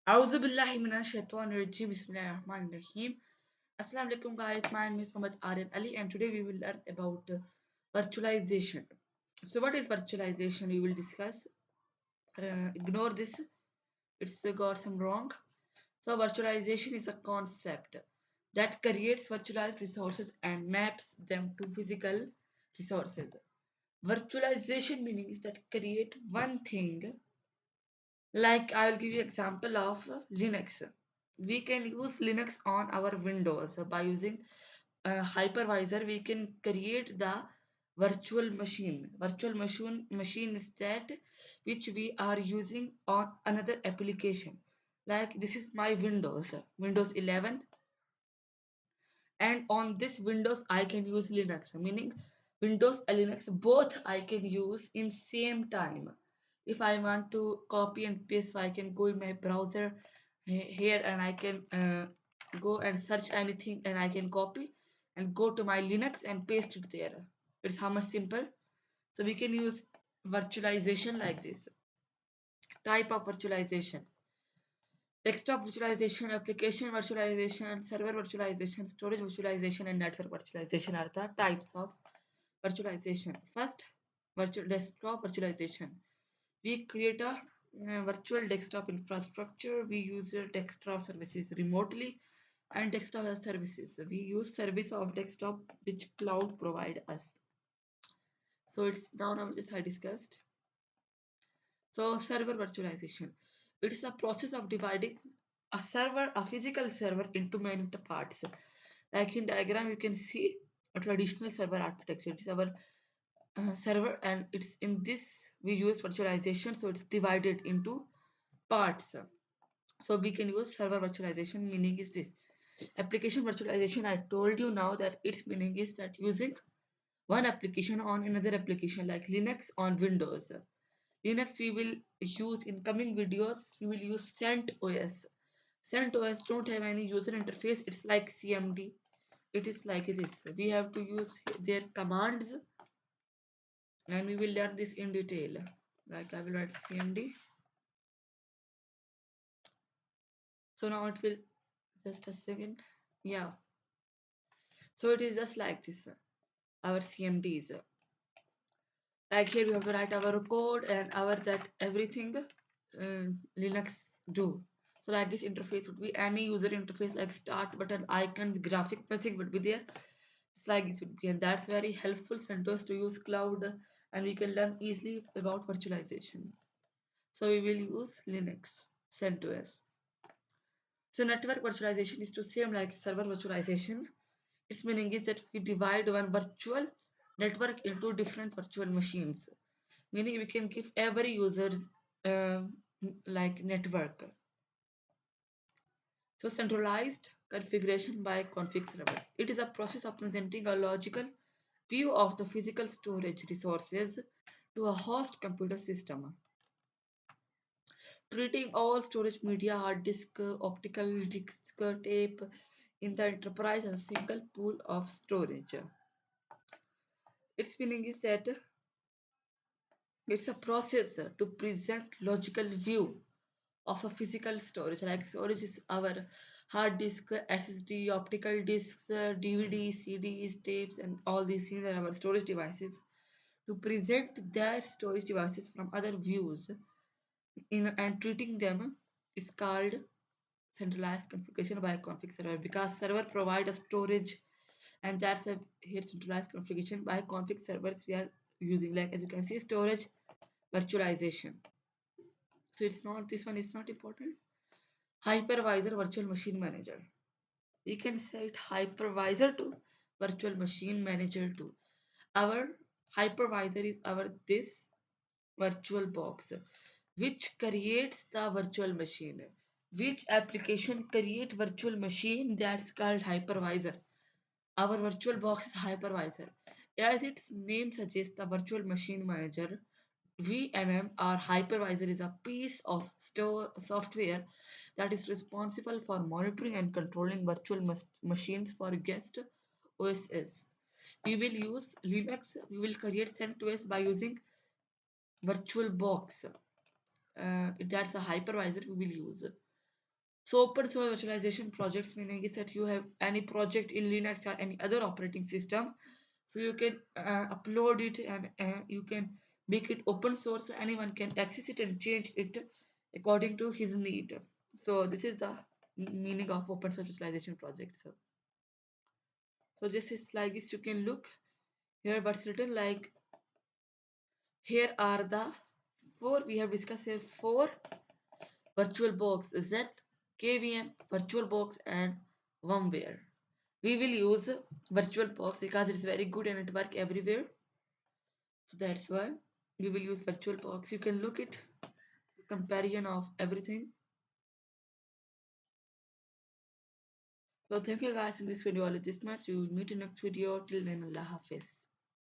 A'udhu billahi minash shaitanir rajim. Bismillahir Rahmanir Rahim. Assalamu alaikum guys. My name is Muhammad Aryan Ali and today we will learn about virtualization. So what is virtualization? We will discuss. Ignore this. It's got some wrong. So virtualization is a concept that creates virtualized resources and maps them to physical resources. Virtualization meaning is that create one thing. Like I will give you example of Linux. We can use Linux on our Windows by using hypervisor. We can create the virtual machine. Virtual machine is that which we are using on another application. Like this is my Windows 11, and on this Windows I can use Linux, meaning Windows and Linux both I can use in same time. If I want to copy and paste, so I can go in my browser here and I can go and search anything and I can copy and go to my Linux and paste it there. It's how much simple. So we can use virtualization like this. Type of virtualization: desktop virtualization, application virtualization, server virtualization, storage virtualization, and network virtualization are the types of virtualization. First, virtual desktop virtualization. We create a virtual desktop infrastructure. We use desktop services remotely and desktop as services. We use service of desktop which cloud provide us. So it's now this I discussed. So server virtualization. It is a process of dividing a physical server into many parts. Like in diagram, you can see a traditional server architecture. It is our server, and it's in this we use virtualization. So it's divided into parts. So we can use server virtualization. Meaning is this. Application virtualization. I told you now that its meaning is that using one application on another application, like Linux on Windows. Linux we will use in coming videos. We will use CentOS. CentOS don't have any user interface. It's like CMD. It is like this. We have to use their commands, and we will learn this in detail. Like I will write CMD. So now it will just a second. Yeah. So it is just like this. Our CMDs. Like here we have to write our code and our that everything Linux do. So like this interface would be any user interface like start button, icons, graphic, nothing would be there. It's like this would be, and that's very helpful CentOS to use cloud, and we can learn easily about virtualization. So we will use Linux CentOS. So network virtualization is to same like server virtualization. Its meaning is that we divide one virtual network into different virtual machines, meaning we can give every user's um, like network. So centralized configuration by config servers. It is a process of presenting a logical view of the physical storage resources to a host computer system, treating all storage media, hard disk, optical disk, tape in the enterprise as a single pool of storage. Its meaning is that it's a process to present logical view of a physical storage. Like storage is our hard disk, SSD, optical disks, DVD, CDs, tapes, and all these things are our storage devices. To present their storage devices from other views in and treating them is called centralized configuration by a config server, because server provide a storage, and that's a here centralized configuration by config servers we are using. Like as you can see, storage virtualization. So it's not, this one is not important. Hypervisor virtual machine manager. We can set hypervisor to virtual machine manager too. Our hypervisor is our this virtual box which creates the virtual machine. Which application create virtual machine, that's called hypervisor. Our virtual box is hypervisor. As its name suggests, the virtual machine manager VMM or hypervisor is a piece of software that is responsible for monitoring and controlling virtual machines for guest OSs. We will use Linux. We will create CentOS by using VirtualBox. That's a hypervisor we will use. So open source virtualization projects meaning is that you have any project in Linux or any other operating system, so you can upload it and you can make it open source so anyone can access it and change it according to his need. So this is the meaning of open source virtualization project. So this is like this. You can look here what's written like here are the four we have discussed here four VirtualBox is that KVM, VirtualBox, and VMware. We will use VirtualBox because it's very good and it works everywhere. So that's why we will use VirtualBox. You can look at the comparison of everything. So thank you guys in this video all this much. We will meet in next video. Till then, Allah Hafiz.